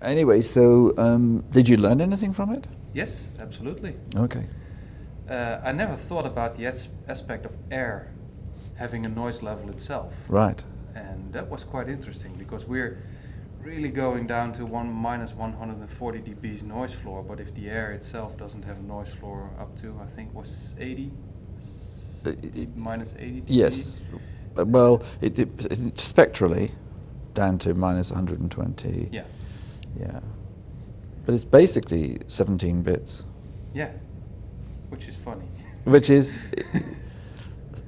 Anyway, so did you learn anything from it? Yes, absolutely. Okay. I never thought about the aspect of air having a noise level itself. Right. And that was quite interesting because we're really going down to minus 140 dBs noise floor, but if the air itself doesn't have a noise floor up to, I think was 80, minus 80 dB. Yes. Well, it's spectrally down to minus 120. Yeah. Yeah. But it's basically 17 bits. Yeah, which is funny. Which is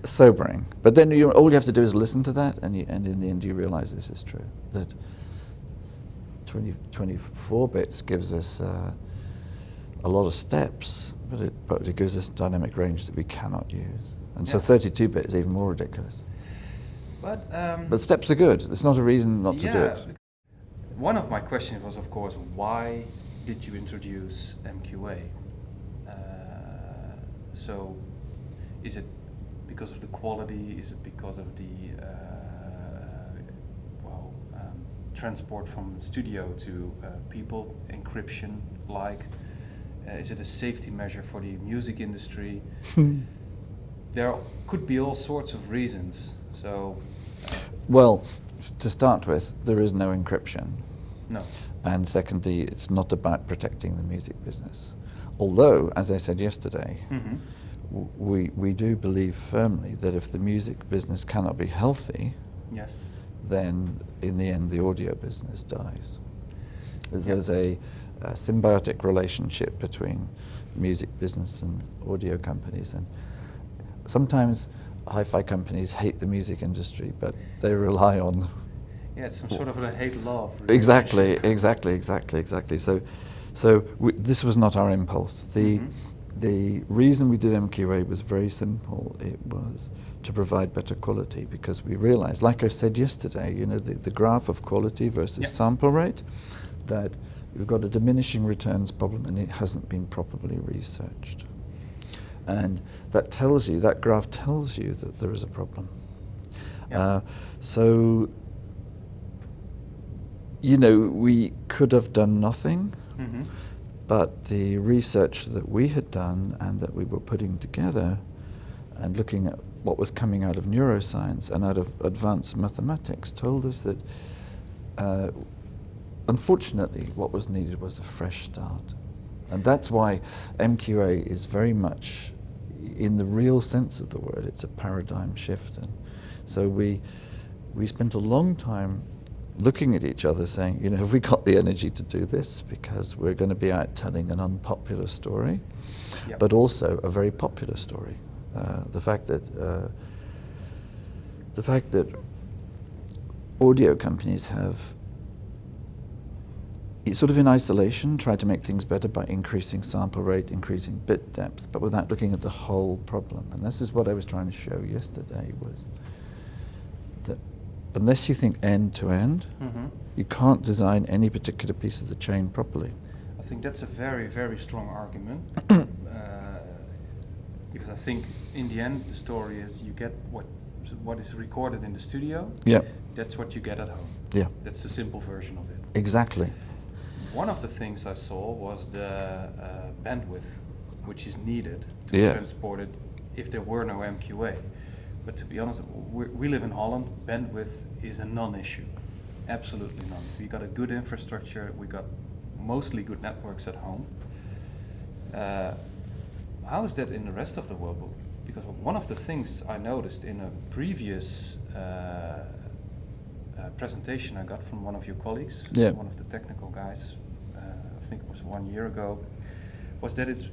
sobering. But then all you have to do is listen to that, and in the end you realize this is true. That 24 bits gives us a lot of steps, but it gives us dynamic range that we cannot use. And so 32 bit is even more ridiculous. But steps are good. It's not a reason not to do it. One of my questions was, of course, why did you introduce MQA? So, is it because of the quality? Is it because of the transport from the studio to people, encryption? Is it a safety measure for the music industry? There could be all sorts of reasons. So, well, to start with, there is no encryption. No. And secondly, it's not about protecting the music business. Although, as I said yesterday, we do believe firmly that if the music business cannot be healthy, yes, then in the end the audio business dies. There's a symbiotic relationship between music business and audio companies, and sometimes hi-fi companies hate the music industry, but they rely on... Yeah, it's some sort of a hate-love. Exactly. So this was not our impulse. The reason we did MQA was very simple. It was to provide better quality, because we realized, like I said yesterday, the graph of quality versus sample rate, that we've got a diminishing returns problem and it hasn't been properly researched. And that graph tells you that there is a problem. So, we could have done nothing, but the research that we had done and that we were putting together and looking at what was coming out of neuroscience and out of advanced mathematics told us that, unfortunately, what was needed was a fresh start. And that's why MQA is very much, in the real sense of the word, it's a paradigm shift. And so we spent a long time looking at each other saying, have we got the energy to do this? Because we're going to be out telling an unpopular story, but also a very popular story. The fact that audio companies have, sort of in isolation, tried to make things better by increasing sample rate, increasing bit depth, but without looking at the whole problem. And this is what I was trying to show yesterday, was that unless you think end to end, you can't design any particular piece of the chain properly. I think that's a very, very strong argument. Because I think in the end the story is you get what is recorded in the studio. Yeah. That's what you get at home. Yeah. That's the simple version of it. Exactly. One of the things I saw was the bandwidth which is needed to transport it if there were no MQA. But to be honest, we live in Holland. Bandwidth is a non-issue. Absolutely none. We got a good infrastructure. We got mostly good networks at home. How is that in the rest of the world? Because one of the things I noticed in a previous presentation I got from one of your colleagues, one of the technical guys, I think it was 1 year ago, was that it's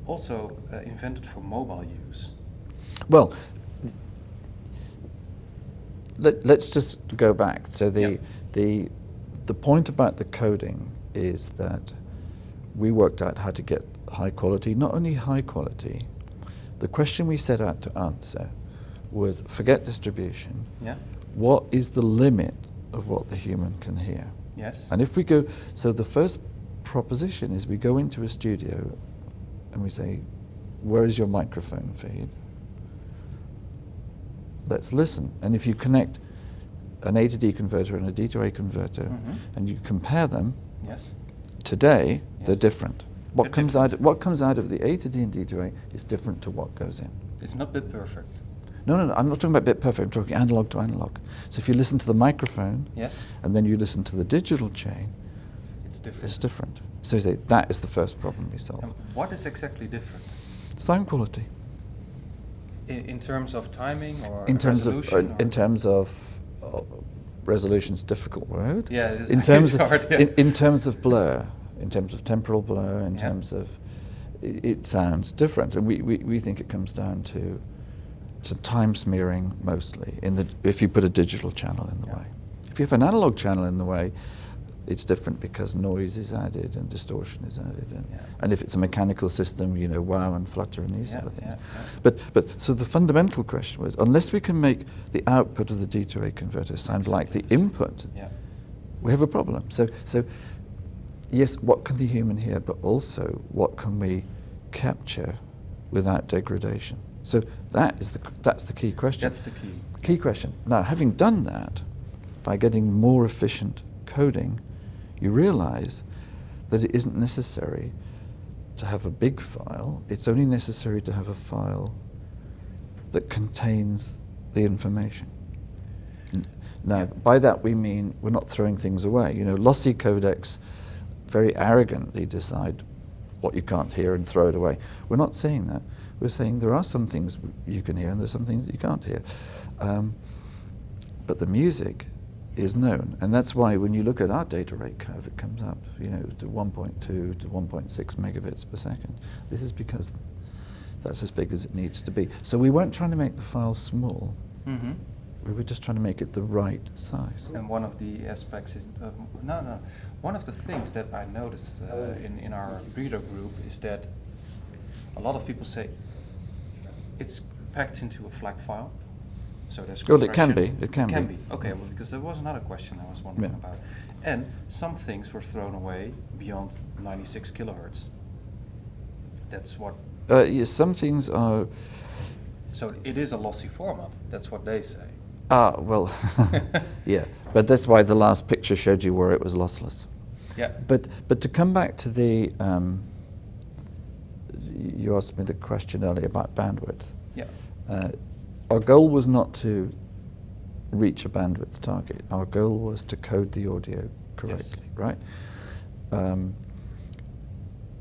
also invented for mobile use. Well, let's just go back. So the point about the coding is that we worked out how to get high quality, not only high quality. The question we set out to answer was, forget distribution. Yeah. What is the limit of what the human can hear? Yes. And if we go, so the first proposition is we go into a studio and we say, where is your microphone feed? Let's listen. And if you connect an A to D converter and a D to A converter, and you compare them, yes, today they're yes, different. What comes out of the A to D and D to A is different to what goes in. it's not bit perfect. No, I'm not talking about bit perfect. I'm talking analog to analog. So if you listen to the microphone, Yes, and then you listen to the digital chain, it's different. it's different. So you say that is the first problem we solve. And what is exactly different? Sound quality. In terms of timing or In terms resolution? of, in terms of resolution's a difficult word. Yeah, it is. In terms it's of hard, yeah. in terms of blur, in terms of temporal blur, in terms of it sounds different, and we think it comes down to time smearing mostly. If you put a digital channel in the way, if you have an analog channel in the way, it's different because noise is added and distortion is added, and if it's a mechanical system, you know, wow and flutter and these sort of things. But so the fundamental question was, unless we can make the output of the D to A converter sound like the input, we have a problem. So yes, what can the human hear, but also what can we capture without degradation? So that's the key question. That's the key question. Now, having done that, by getting more efficient coding, you realize that it isn't necessary to have a big file. It's only necessary to have a file that contains the information. Now, by that we mean we're not throwing things away. You know, lossy codecs very arrogantly decide what you can't hear and throw it away. We're not saying that. We're saying there are some things you can hear and there's some things that you can't hear. But the music is known, and that's why when you look at our data rate curve, it comes up, you know, to 1.2 to 1.6 megabits per second. This is because that's as big as it needs to be. So we weren't trying to make the file small. We were just trying to make it the right size. And one of the aspects is one of the things that I noticed in our reader group is that a lot of people say it's packed into a FLAC file. So there's well, it can be. It can be. Okay, well, because there was another question I was wondering about. And some things were thrown away beyond 96 kilohertz. That's what... yes, some things are... So it is a lossy format. That's what they say. Ah, well, yeah. But that's why the last picture showed you where it was lossless. Yeah. But to come back to the... you asked me the question earlier about bandwidth. Yeah. Our goal was not to reach a bandwidth target. Our goal was to code the audio correctly, right?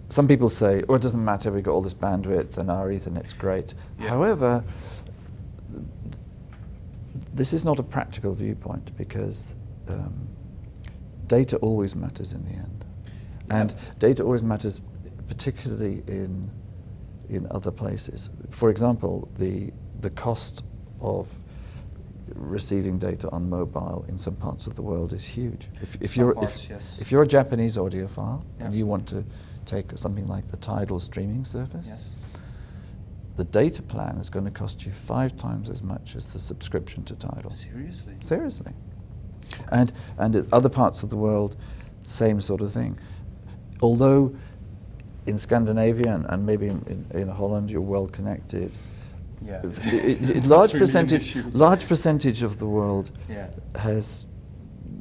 Some people say, oh, it doesn't matter, we got all this bandwidth and our Ethernet's great. Yeah. However, this is not a practical viewpoint because data always matters in the end. Yeah. And data always matters particularly in other places. For example, the cost of receiving data on mobile in some parts of the world is huge. If you're a Japanese audiophile and you want to take something like the Tidal streaming service, the data plan is going to cost you 5 times as much as the subscription to Tidal. Seriously? Seriously. Okay. And in other parts of the world, same sort of thing. Although in Scandinavia and maybe in Holland you're well connected, large percentage of the world has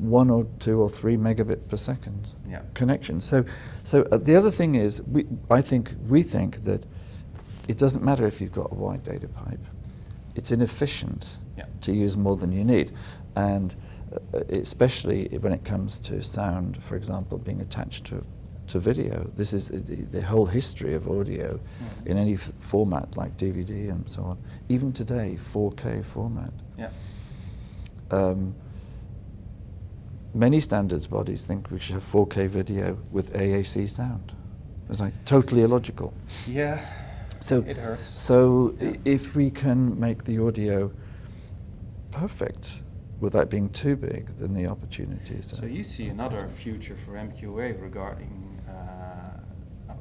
1 or 2 or 3 megabit per second connection. So the other thing is, we think that it doesn't matter if you've got a wide data pipe. It's inefficient to use more than you need, and especially when it comes to sound, for example, being attached to video. This is the whole history of audio in any format like DVD and so on. Even today, 4K format. Many standards bodies think we should have 4K video with AAC sound. It's like totally illogical. Yeah, so it hurts. So if we can make the audio perfect without being too big, then the opportunities are... So you see another future for MQA regarding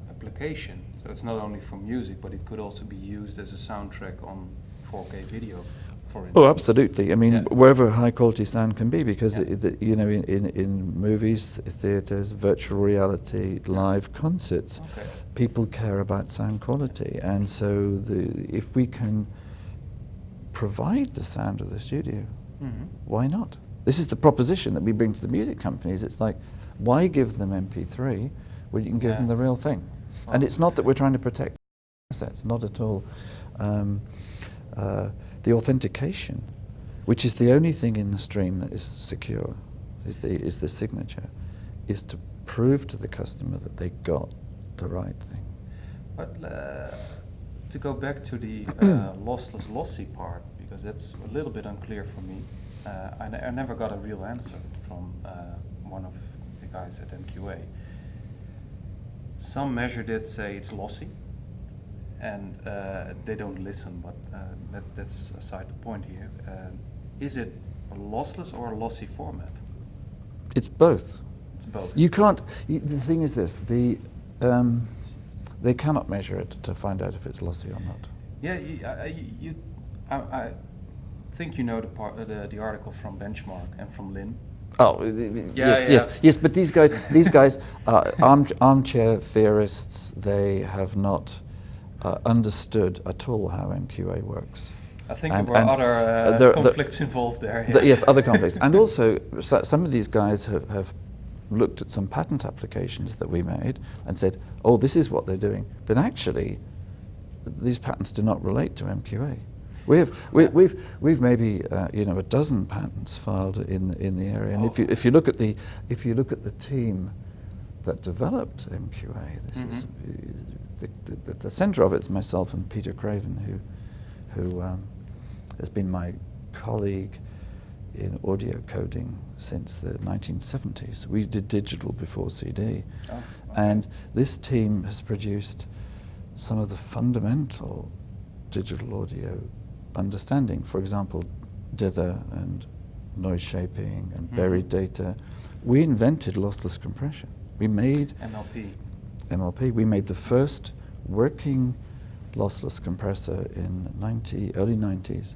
application. So it's not only for music, but it could also be used as a soundtrack on 4K video, for instance. Oh, absolutely. I mean, wherever high quality sound can be, because you know, in movies, theaters, virtual reality, live concerts, people care about sound quality, and so if we can provide the sound of the studio, why not? This is the proposition that we bring to the music companies. It's like, why give them MP3 when you can give them the real thing? And it's not that we're trying to protect assets, not at all. The authentication, which is the only thing in the stream that is secure, is the signature, is to prove to the customer that they got the right thing. But to go back to the lossless lossy part, because that's a little bit unclear for me. I never got a real answer from one of the guys at MQA. Some measured it, say it's lossy, and they don't listen, but that's aside the point here. Is it a lossless or a lossy format? It's both. It's both. You can't, the thing is this, they cannot measure it to find out if it's lossy or not. Yeah, I think you know the article from Benchmark and from Lynn. Oh, yes, but these guys are armchair theorists. They have not understood at all how MQA works. I think there were other conflicts involved there. Yes, other conflicts. And also, some of these guys have looked at some patent applications that we made and said, oh, this is what they're doing. But actually, these patents do not relate to MQA. We've maybe a dozen patents filed in the area, and if you look at the team that developed MQA, this is the centre of it's myself and Peter Craven, who has been my colleague in audio coding since the 1970s. We did digital before CD, and this team has produced some of the fundamental digital audio understanding. For example, dither and noise shaping and buried data. We invented lossless compression. We made MLP. We made the first working lossless compressor in early 90s,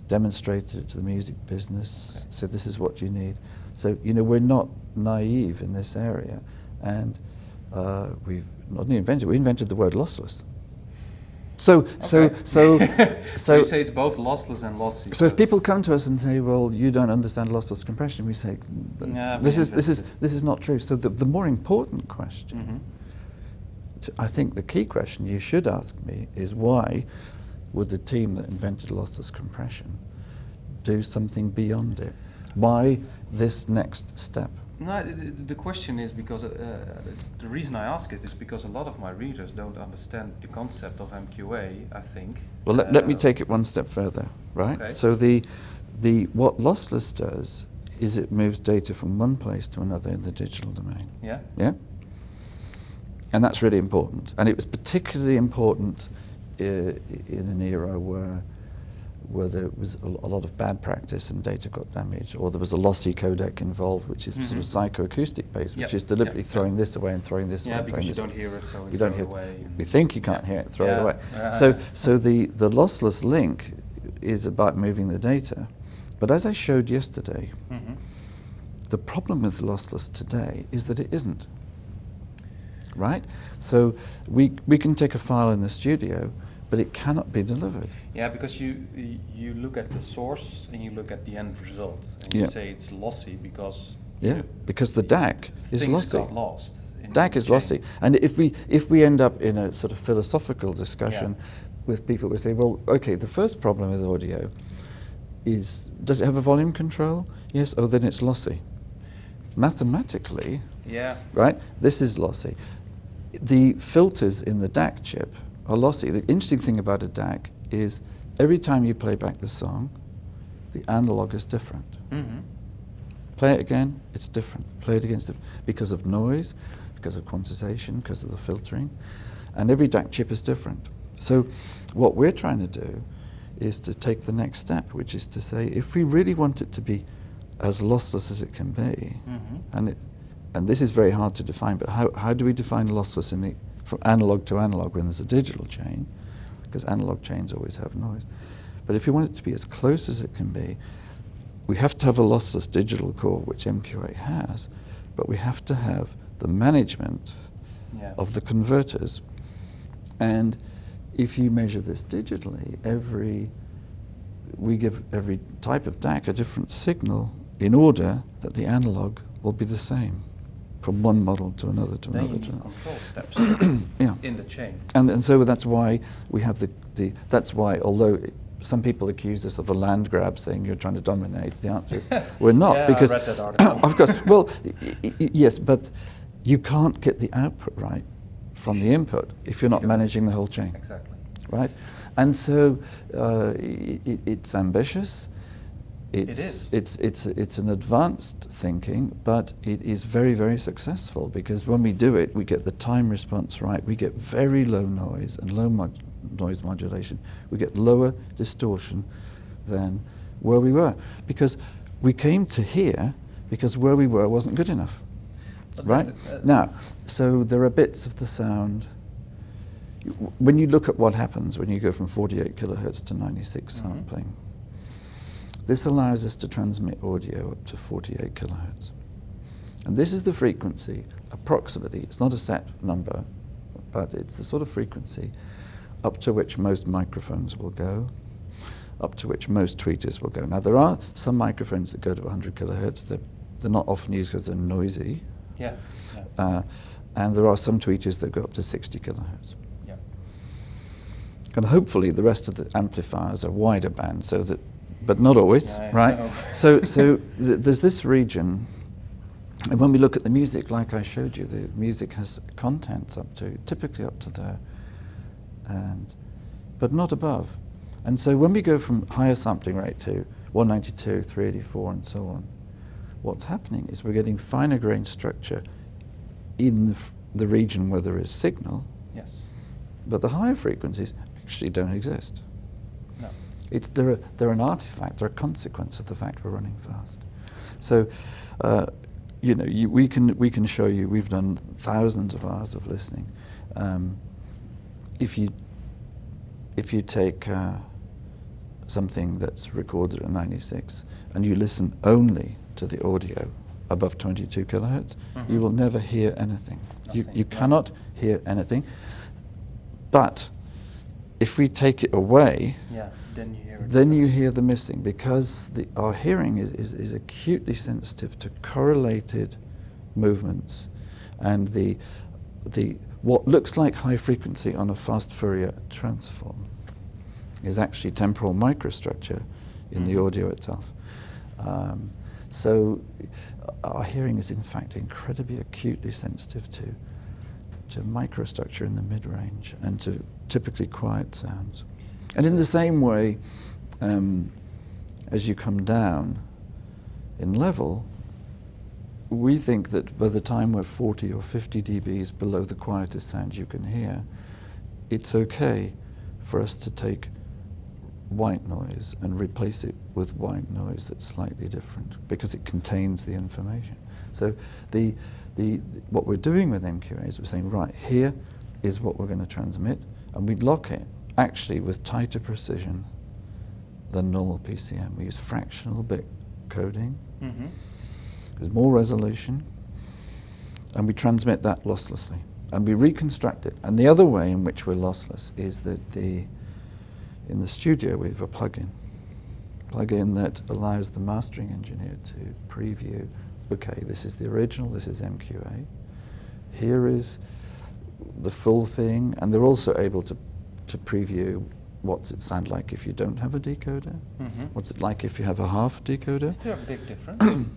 demonstrated it to the music business, said this is what you need. So, we're not naive in this area, and we've not only invented, we invented the word lossless. So you say it's both lossless and lossy. So if people come to us and say, well, you don't understand lossless compression, we say, this is not true. So the more important question, I think the key question you should ask me is, why would the team that invented lossless compression do something beyond it? Why this next step? No, the question is because the reason I ask it is because a lot of my readers don't understand the concept of MQA, I think. Well, let me take it one step further, right? Okay. So what lossless does is it moves data from one place to another in the digital domain. Yeah. Yeah? And that's really important. And it was particularly important in an era where there was a lot of bad practice and data got damaged, or there was a lossy codec involved, which is sort of psychoacoustic based, which is deliberately throwing this away and throwing this away. Yeah, because you don't hear it, so you don't hear it away. You think you can't hear it, throw it away. So the lossless link is about moving the data. But as I showed yesterday, the problem with lossless today is that it isn't. Right? So we can take a file in the studio, but it cannot be delivered. Yeah, because you look at the source and you look at the end result, and you say it's lossy because because the DAC is lossy. Got lost. DAC is lossy, and if we end up in a sort of philosophical discussion with people, we say, well, okay, the first problem with audio is, does it have a volume control? Yes. Oh, then it's lossy. Mathematically, right? This is lossy. The filters in the DAC chip are lossy. The interesting thing about a DAC is every time you play back the song, the analog is different. Play it again, it's different. Play it again, it's different. Because of noise, because of quantization, because of the filtering. And every DAC chip is different. So what we're trying to do is to take the next step, which is to say, if we really want it to be as lossless as it can be, and this is very hard to define, but how do we define lossless from analog to analog when there's a digital chain? Because analog chains always have noise. But if you want it to be as close as it can be, we have to have a lossless digital core, which MQA has, but we have to have the management of the converters. And if you measure this digitally, we give every type of DAC a different signal in order that the analog will be the same from one model to another to then another. You need control steps yeah. in the chain. And so that's why we have that's why, although some people accuse us of a land grab, saying you're trying to dominate, the answer is we're not. Yeah, because I read that article. of course, well, yes, but you can't get the output right from the input if you're not managing the whole chain. Exactly. Right? And so it's ambitious. It is. It's an advanced thinking, but it is very, very successful, because when we do it, we get the time response right. We get very low noise and low noise modulation. We get lower distortion than where we were, because we came to here because where we were wasn't good enough. But right? Now, so there are bits of the sound. When you look at what happens when you go from 48 kilohertz to 96 sampling, this allows us to transmit audio up to 48 kilohertz. And this is the frequency, approximately, it's not a set number, but it's the sort of frequency up to which most microphones will go, up to which most tweeters will go. Now, there are some microphones that go to 100 kilohertz. They're not often used because they're noisy. Yeah. And there are some tweeters that go up to 60 kilohertz. Yeah. And hopefully the rest of the amplifiers are wider band, so that, but not always, right? So there's this region, and when we look at the music, like I showed you, the music has contents up to, typically up to there, but not above. And so when we go from higher sampling rate to 192, 384, and so on, what's happening is we're getting finer grained structure in the region where there is signal. Yes. But the higher frequencies actually don't exist. No. They're an artifact, they're a consequence of the fact we're running fast. So, we can show you, we've done thousands of hours of listening. If you take something that's recorded at 96 and you listen only to the audio above 22 kilohertz, you will never hear anything. You cannot hear anything. But if we take it away, then you hear the missing, because our hearing is acutely sensitive to correlated movements, and the what looks like high frequency on a fast Fourier transform is actually temporal microstructure in the audio itself. So our hearing is in fact incredibly acutely sensitive to microstructure in the mid-range and to typically quiet sounds. And in the same way, as you come down in level, we think that by the time we're 40 or 50 dBs below the quietest sound you can hear, it's okay for us to take white noise and replace it with white noise that's slightly different, because it contains the information. So what we're doing with MQA is we're saying, right, here is what we're going to transmit, and we lock it actually with tighter precision than normal PCM. We use fractional bit coding. There's more resolution, and we transmit that losslessly, and we reconstruct it. And the other way in which we're lossless is that in the studio we have a plug-in that allows the mastering engineer to preview, okay, this is the original, this is MQA, here is the full thing, and they're also able to preview what's it sound like if you don't have a decoder, what's it like if you have a half decoder. Is there a big difference?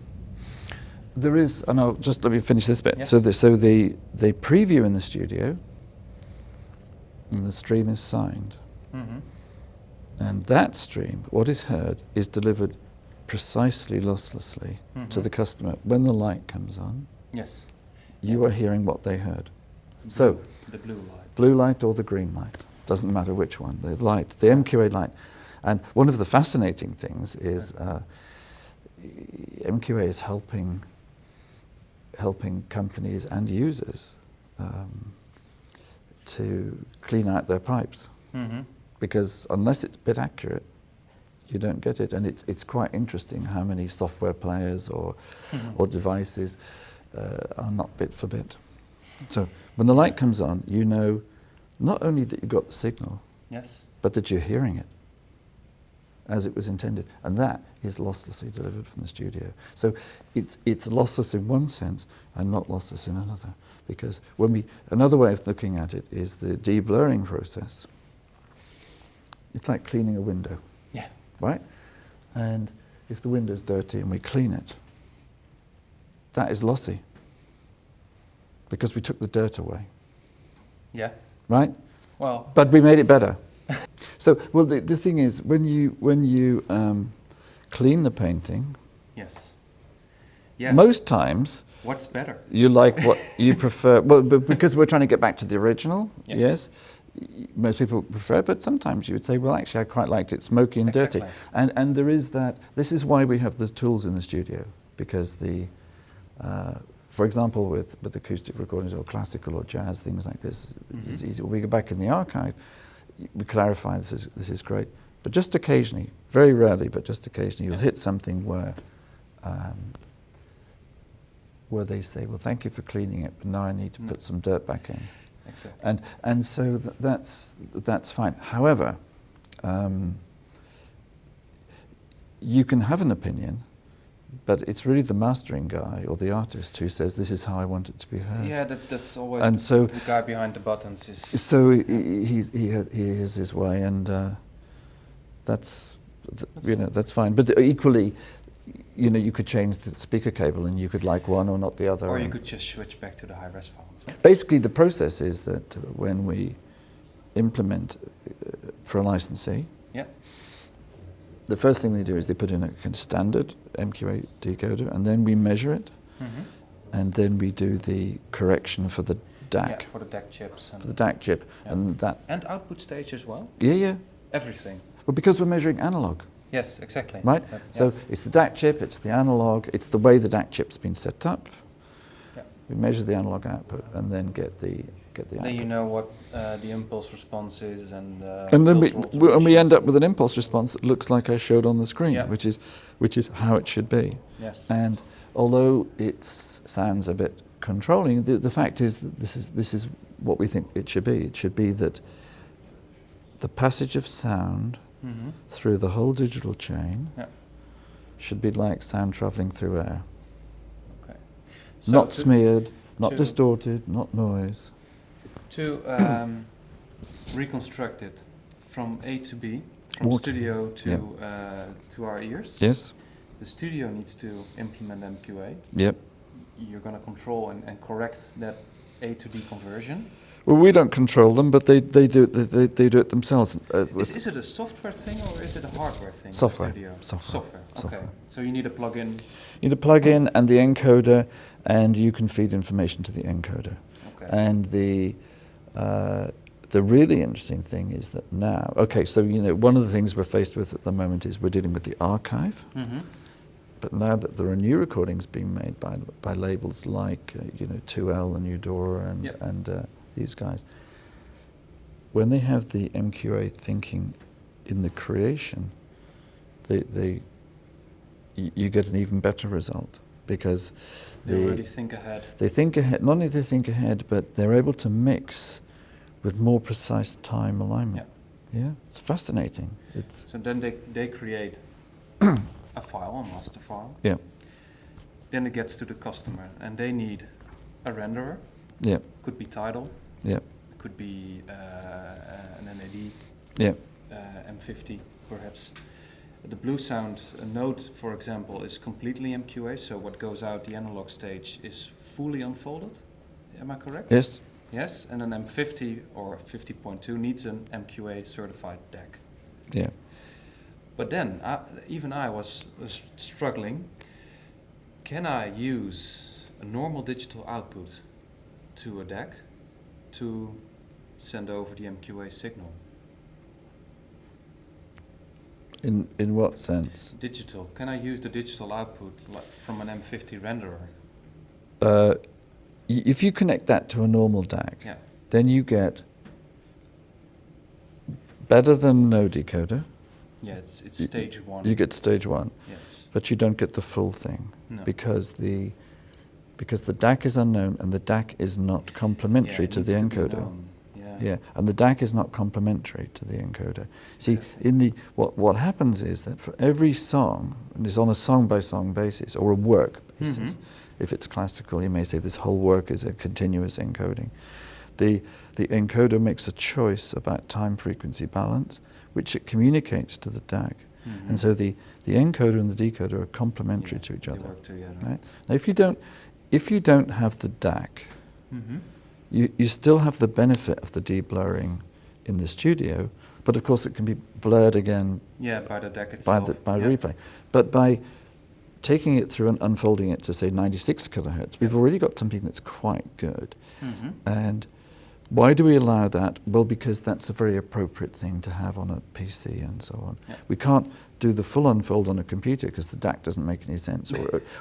There is, and let me finish this bit. Yeah. So they preview in the studio, and the stream is signed. And that stream, what is heard, is delivered precisely losslessly to the customer. When the light comes on, you are hearing what they heard. So the blue light or the green light, doesn't matter which one, the light, the MQA light. And one of the fascinating things is MQA is helping companies and users to clean out their pipes. Because unless it's bit accurate, you don't get it. And it's quite interesting how many software players or devices are not bit for bit. So when the light comes on, you know not only that you got the signal, but that you're hearing it. as it was intended, and that is losslessly delivered from the studio. So it's lossless in one sense and not lossless in another, because another way of looking at it is the de-blurring process. It's like cleaning a window, Yeah. right? And if the window's dirty and we clean it, that is lossy, because we took the dirt away, Yeah. right? Well. But we made it better. So, well, the thing is, when you clean the painting, Yes. Yeah. most times What's better? you like what you prefer. Well, but because we're trying to get back to the original, Yes. most people prefer it, but sometimes you would say, well, actually, I quite liked it smoky and dirty. Exactly. And there is that. This is why we have the tools in the studio, because for example, with acoustic recordings or classical or jazz, things like this, it's easy. When we go back in the archive, we clarify this is great. But just occasionally, very rarely, but just occasionally, you'll hit something where they say, well, thank you for cleaning it, but now I need to put some dirt back in. Exactly. And so that's fine. However, you can have an opinion, but it's really the mastering guy or the artist who says, this is how I want it to be heard. Yeah, that's always And so the guy behind the buttons is. So he has his way, and that's fine. But equally, you could change the speaker cable, and you could like one or not the other. Or you could just switch back to the high-res files. Basically, the process is that when we implement for a licensee, Yeah. the first thing they do is they put in a kind of standard MQA decoder, and then we measure it, and then we do the correction for the DAC. Yeah, for the DAC chips. And For the DAC chip, yeah. And output stage as well? Yeah. Everything. Well, because we're measuring analog. Yes, exactly. Right? Yeah. So it's the DAC chip, it's the analog, it's the way the DAC chip's been set up. Yeah. We measure the analog output and then get the output. Then you know what the impulse response is, and then filter we end up with an impulse response that looks like I showed on the screen, Yeah. which is how it should be. Yes. And although it sounds a bit controlling, the fact is that this is what we think it should be. It should be that the passage of sound through the whole digital chain should be like sound travelling through air. Okay. So Not smeared, not distorted, not noise. To reconstruct it from A to B, from studio to our ears. Yes. The studio needs to implement MQA. Yep. You're going to control and correct that A to D conversion. Well, we don't control them, but they do it themselves. Is it a software thing or is it a hardware thing? Software. Studio? Software. Okay. So you need a plug-in. You need a plug-in and the encoder, and you can feed information to the encoder. Okay. And the really interesting thing is that now, so one of the things we're faced with at the moment is we're dealing with the archive. But now that there are new recordings being made by labels like 2L and Eudora and these guys, when they have the MQA thinking in the creation, you get an even better result, because they already think ahead. They think ahead. Not only do they think ahead, but they're able to mix with more precise time alignment. Yeah, it's fascinating. So then they create a file, a master file. Yeah. Then it gets to the customer, and they need a renderer. Yeah. Could be Tidal. Yeah. It could be an NAD. Yeah. M50 perhaps. The Blue Sound node, for example, is completely MQA. So what goes out the analog stage is fully unfolded. Am I correct? Yes. Yes, and an M50 or 50.2 needs an MQA certified DAC. Yeah. But then, even I was struggling. Can I use a normal digital output to a DAC to send over the MQA signal? In what sense? Digital. Can I use the digital output from an M50 renderer? If you connect that to a normal DAC, then you get better than no decoder. Yeah, it's stage one. You get stage one, yes, but you don't get the full thing, no. because the DAC is unknown and the DAC is not complementary to the encoder. Yeah, and the DAC is not complementary to the encoder. See, what happens is that for every song, and it's on a song-by-song basis, or a work basis, if it's classical, you may say this whole work is a continuous encoding. The encoder makes a choice about time-frequency balance, which it communicates to the DAC. And so the encoder and the decoder are complementary to each other. They work together. Right? Now, if you don't have the DAC, you still have the benefit of the deblurring in the studio, but of course it can be blurred again by the DAC itself. By replay. But by taking it through and unfolding it to say 96 kilohertz, we've already got something that's quite good. And why do we allow that? Well, because that's a very appropriate thing to have on a PC and so on. We can't do the full unfold on a computer because the DAC doesn't make any sense,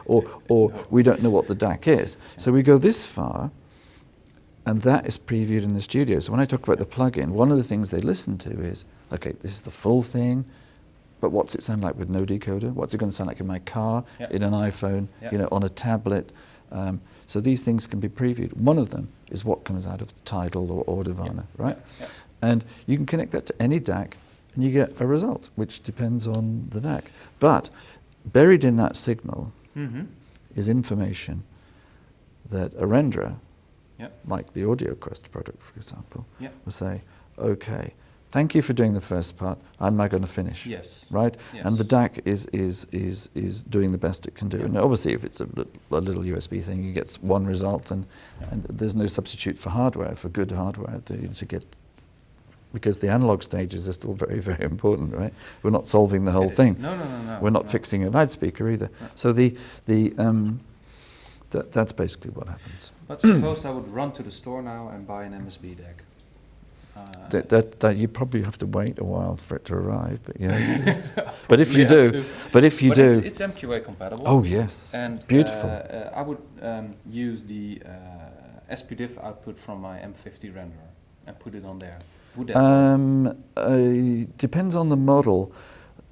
or we don't know what the DAC is. So we go this far, and that is previewed in the studio. So when I talk about the plugin, one of the things they listen to is, okay, this is the full thing, but what's it sound like with no decoder? What's it going to sound like in my car, in an iPhone, on a tablet? So these things can be previewed. One of them is what comes out of Tidal or Audiovana, right? And you can connect that to any DAC, and you get a result, which depends on the DAC. But buried in that signal is information that a renderer, like the AudioQuest product, for example, will say, okay, thank you for doing the first part. I'm now going to finish. Right? And the DAC is doing the best it can do. And obviously, if it's a little USB thing, you get one result, and there's no substitute for hardware, for good hardware to get. Because the analog stages are still very, very important, right? We're not solving the whole thing. No. We're not fixing a loudspeaker either. So that's basically what happens. But suppose I would run to the store now and buy an MSB DAC. That you probably have to wait a while for it to arrive, but yes. But if you do, it's MQA compatible. Oh yes, and beautiful. I would use the SPDIF output from my M50 renderer and put it on there. Would that depends on the model.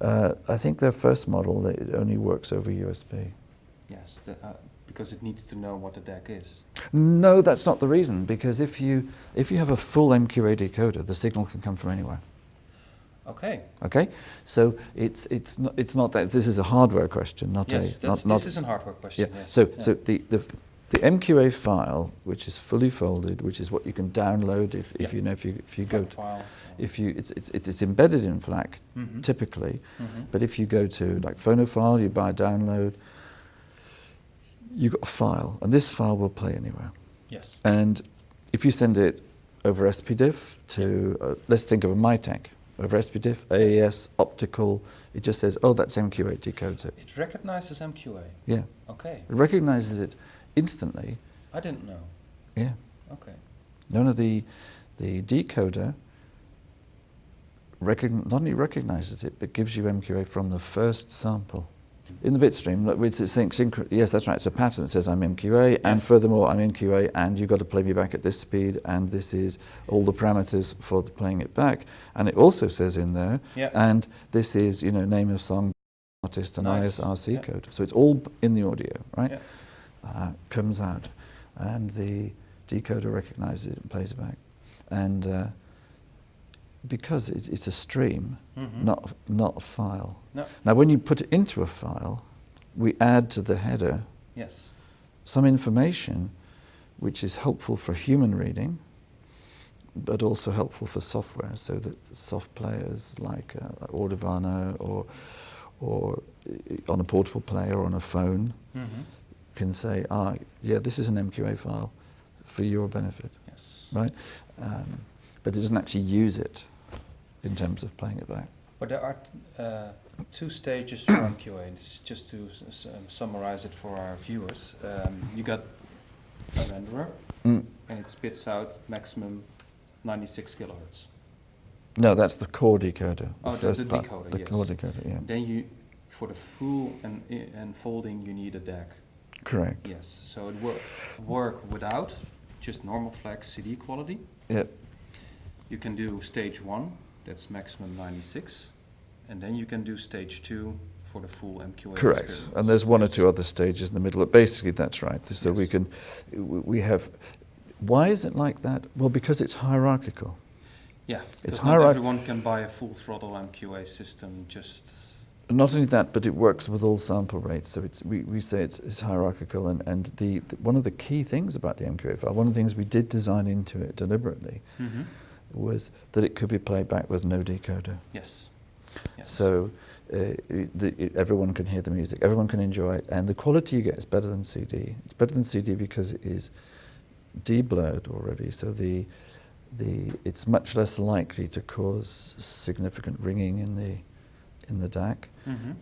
I think their first model it only works over USB. Yes. Because it needs to know what the DAC is. No, that's not the reason. Because if you have a full MQA decoder, the signal can come from anywhere. Okay. Okay. So it's not that this is a hardware question, not this is a hardware question. Yeah. Yes. So the MQA file, which is fully folded, which is what you can download if you go to file. It's embedded in FLAC typically, but if you go to like Phonophile, you buy a download. You got a file, and this file will play anywhere. Yes. And if you send it over SPDIF to, let's think of a MyTech, over SPDIF, AES, optical, it just says, oh, that's MQA, decodes it. It recognizes MQA? Yeah. Okay. It recognizes it instantly. I didn't know. Yeah. Okay. The decoder not only recognizes it, but gives you MQA from the first sample. In the bitstream, yes, that's right, it's a pattern that says I'm MQA, and furthermore I'm MQA, and you've got to play me back at this speed, and this is all the parameters for playing it back. And it also says in there, and this is, name of song, artist, and ISRC code. So it's all in the audio, right? Comes out, and the decoder recognizes it and plays it back. And because it's a stream, not a file. No. Now, when you put it into a file, we add to the header some information which is helpful for human reading, but also helpful for software, so that soft players like Audiovana or on a portable player or on a phone can say, this is an MQA file for your benefit, right? But it doesn't actually use it in terms of playing it back. But there are two stages for MQA. This is just to summarize it for our viewers. You got a renderer, and it spits out maximum 96 kilohertz. No, that's the core decoder. The decoder, the core decoder, yeah. Then for the full unfolding, you need a DAC. Correct. Yes, so it work without just normal FLAC CD quality. Yep. You can do stage 1, that's maximum 96, and then you can do stage 2 for the full MQA. Correct, experience. and there's one or two other stages in the middle, but basically that's right. So we have, Why is it like that? Well, because it's hierarchical. Yeah, It's because not everyone can buy a full throttle MQA system. Just not only that, but it works with all sample rates. So we say it's hierarchical, and the one of the key things about the MQA file, one of the things we did design into it deliberately, was that it could be played back with no decoder. Yes. So everyone can hear the music, everyone can enjoy it, and the quality you get is better than CD. It's better than CD because it is de-blurred already, so it's much less likely to cause significant ringing in the DAC,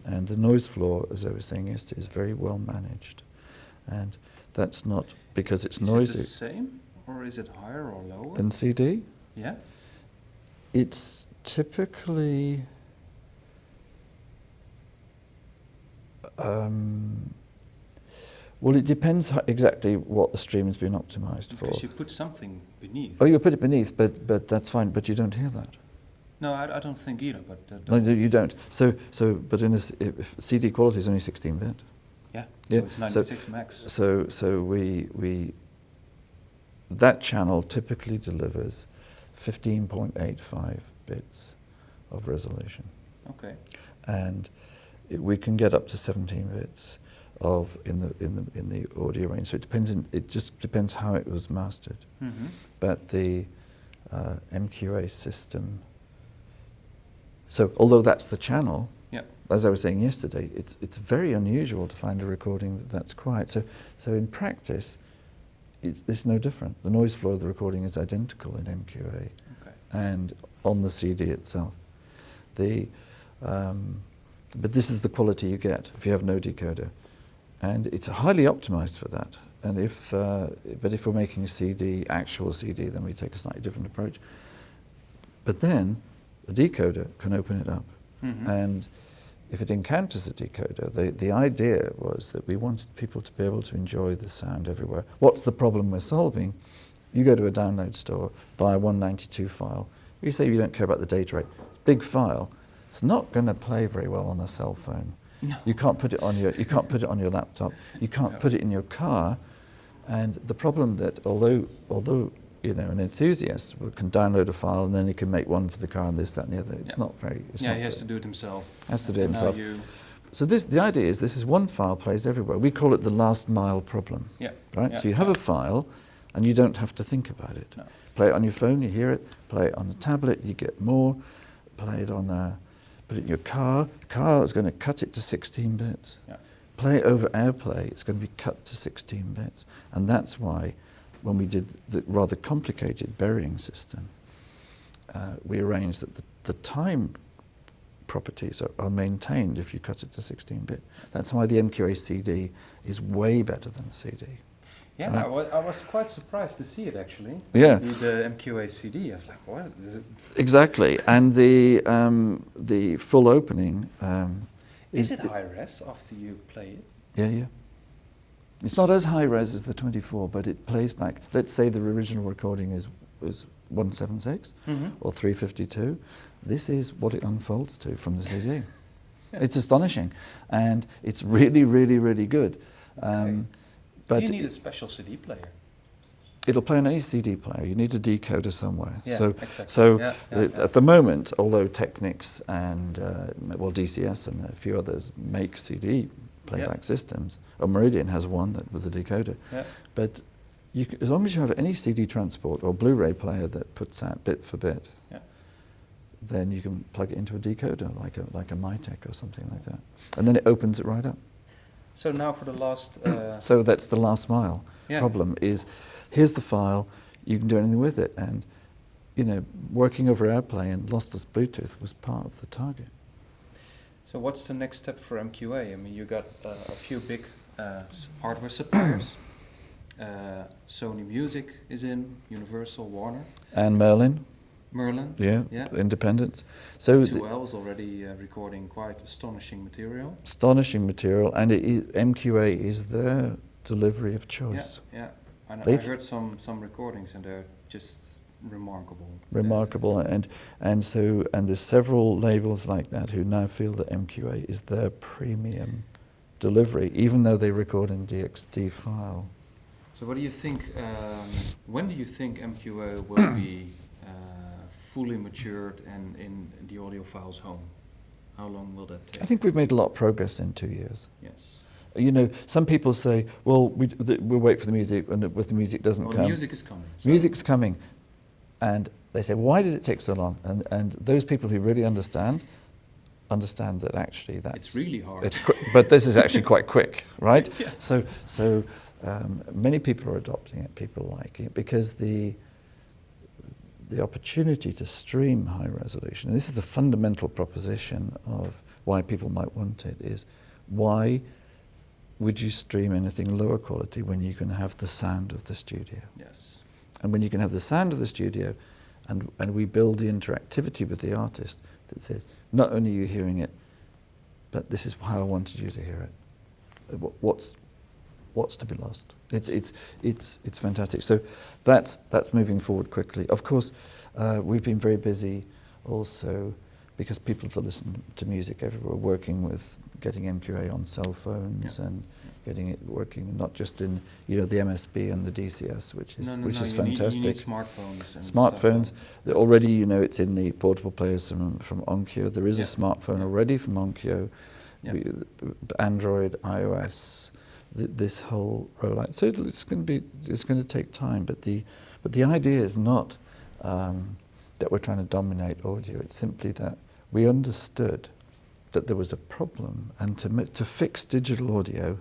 and the noise floor, as I was saying yesterday, is very well managed, and that's not because it's noisy. Is it the same, or is it higher or lower than CD? Yeah. It's typically well, it depends exactly what the stream has been optimized for. Because you put something beneath. Oh, you put it beneath, but that's fine. But you don't hear that. No, I don't think either. But no, you don't. So, but if CD quality is only 16-bit. Yeah. Yeah. So it's 96 max. So we that channel typically delivers 15.85 bits of resolution. Okay. And we can get up to 17 bits in the audio range. So it just depends how it was mastered. But the MQA system. So although that's the channel, as I was saying yesterday, it's very unusual to find a recording that's quiet. So in practice, it's no different. The noise floor of the recording is identical in MQA and on the CD itself. But this is the quality you get if you have no decoder, and it's highly optimized for that. And but if we're making a actual CD, then we take a slightly different approach. But then the decoder can open it up, and if it encounters a decoder, the idea was that we wanted people to be able to enjoy the sound everywhere. What's the problem we're solving? You go to a download store, buy a 192 file. You say you don't care about the data rate. It's a big file. It's not going to play very well on a cell phone. No. You can't put it on your laptop. You can't put it in your car. And the problem that although an enthusiast can download a file and then he can make one for the car and this, that, and the other, it's not very. He has to do it himself. So the idea is this is one file plays everywhere. We call it the last mile problem. Yeah. Right. So you have a file, and you don't have to think about it. No. Play it on your phone, you hear it. Play it on the tablet, you get more. Play it on put it in your car. The car is going to cut it to 16 bits. Yeah. Play it over AirPlay, it's going to be cut to 16 bits. And that's why when we did the rather complicated burying system, we arranged that the time properties are maintained if you cut it to 16-bit. That's why the MQA CD is way better than a CD. Yeah, right? I was quite surprised to see it actually. Yeah. The MQA CD, I was like, what is it? Exactly, and the full opening is it high res after you play it? Yeah. It's not as high res as the 24, but it plays back. Let's say the original recording is 176 or 352. This is what it unfolds to from the CD. Yeah. It's astonishing, and it's really, really, really good. But you need a special CD player. It'll play on any CD player. You need a decoder somewhere. Yeah, At the moment, although Technics and DCS and a few others make CD playback systems, or Meridian has one with a decoder. Yeah. But as long as you have any CD transport or Blu-ray player that puts out bit for bit, then you can plug it into a decoder like a Mytech or something like that, and then it opens it right up. So now for the last... So that's the last mile problem is, here's the file, you can do anything with it. And, working over AirPlay and lossless Bluetooth was part of the target. So what's the next step for MQA? I mean, you got a few big hardware suppliers. Sony Music is in, Universal, Warner. And Merlin. Yeah. Independents. So 2L is already recording quite astonishing material. And MQA is their delivery of choice. Yeah. And I heard some recordings, and they're just remarkable. And there's several labels like that who now feel that MQA is their premium delivery, even though they record in DXD file. So what do you think, when do you think MQA will be fully matured and in the audiophile's home? How long will that take? I think we've made a lot of progress in 2 years. Yes. You know, some people say, well, we'll wait for the music, and if the music doesn't come. The music is coming. So Music's coming. And they say, why did it take so long? And those people who really understand that actually that's... It's really hard. But this is actually quite quick, right? Yeah. So many people are adopting it, people like it, because the opportunity to stream high resolution, and this is the fundamental proposition of why people might want it, is why would you stream anything lower quality when you can have the sound of the studio? Yes. And when you can have the sound of the studio, and we build the interactivity with the artist that says, not only are you hearing it, but this is how I wanted you to hear it. What's to be lost? It's fantastic. So that's moving forward quickly. Of course, we've been very busy also because people to listen to music everywhere, working with getting MQA on cell phones and getting it working not just in the MSB and the DCS, which is fantastic. You need smartphones. And smartphones. Already, it's in the portable players from Onkyo. There is a smartphone already from Onkyo. Android, iOS. This whole rollout. So it's going to take time. But the idea is not that we're trying to dominate audio. It's simply that we understood that there was a problem, and to fix digital audio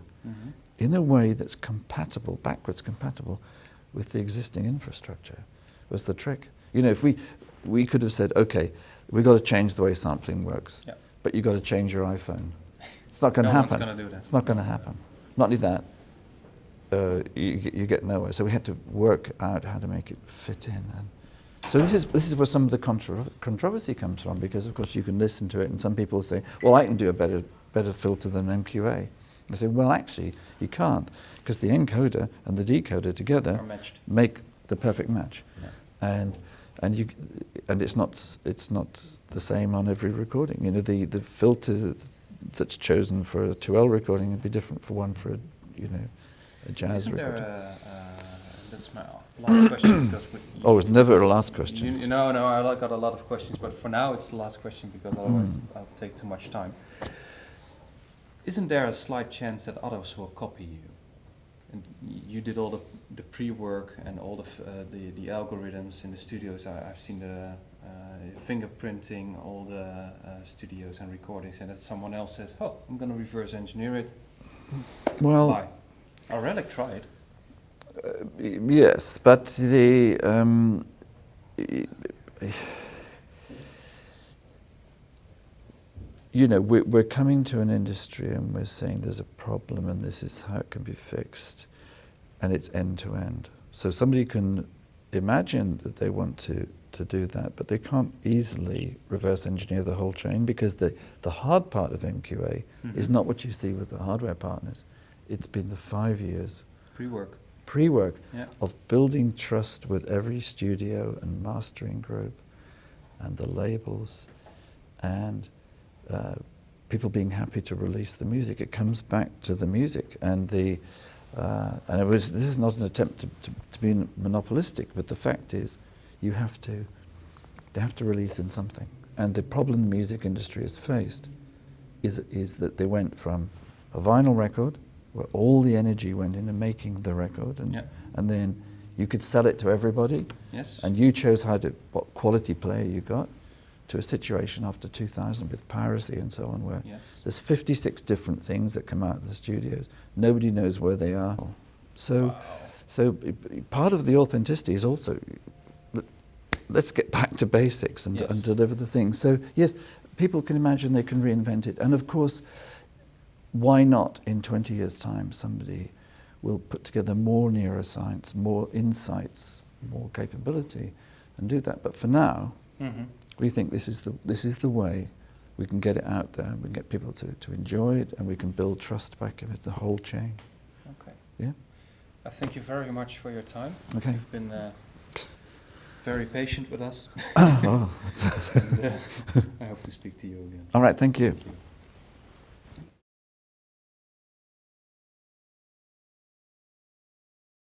in a way that's backwards compatible with the existing infrastructure was the trick. If we could have said, okay, we've got to change the way sampling works, but you've got to change your iPhone. It's not going to happen. No one's going to do that. It's not going to happen. Not only that, you get nowhere. So we had to work out how to make it fit in. And so this is where some of the controversy comes from, because of course you can listen to it and some people say, well, I can do a better filter than MQA. I say, well, actually you can't, because the encoder and the decoder together make the perfect match. Yeah. And it's not the same on every recording. The filter that's chosen for a 2L recording would be different for one for a jazz recording. That's my last question. It's never a last question. No, I got a lot of questions, but for now it's the last question, because otherwise I'll take too much time. Isn't there a slight chance that others will copy you? And you did all the pre-work and all the algorithms in the studios. I've seen the fingerprinting, all the studios and recordings, and that someone else says, oh, I'm going to reverse engineer it. Well, bye. Our Relic tried. Yes, but we're coming to an industry and we're saying there's a problem and this is how it can be fixed, and it's end to end. So somebody can imagine that they want to do that, but they can't easily reverse engineer the whole chain, because the hard part of MQA is not what you see with the hardware partners. It's been the 5 years pre-work of building trust with every studio and mastering group and the labels and people being happy to release the music. It comes back to the music, and this is not an attempt to be monopolistic, but the fact is they have to release in something. And the problem the music industry has faced is that they went from a vinyl record where all the energy went into making the record, and then you could sell it to everybody, and you chose what quality player you got, to a situation after 2000 with piracy and so on, where there's 56 different things that come out of the studios. Nobody knows where they are. So part of the authenticity is also, let's get back to basics and deliver the thing. So yes, people can imagine they can reinvent it. And of course, why not in 20 years' time somebody will put together more neuroscience, more insights, more capability, and do that. But for now, we think this is the way we can get it out there, we can get people to enjoy it, and we can build trust back with the whole chain. Okay. Yeah. I thank you very much for your time. Okay. You've been very patient with us. Oh. And, I hope to speak to you again. All right, thank you. Thank you.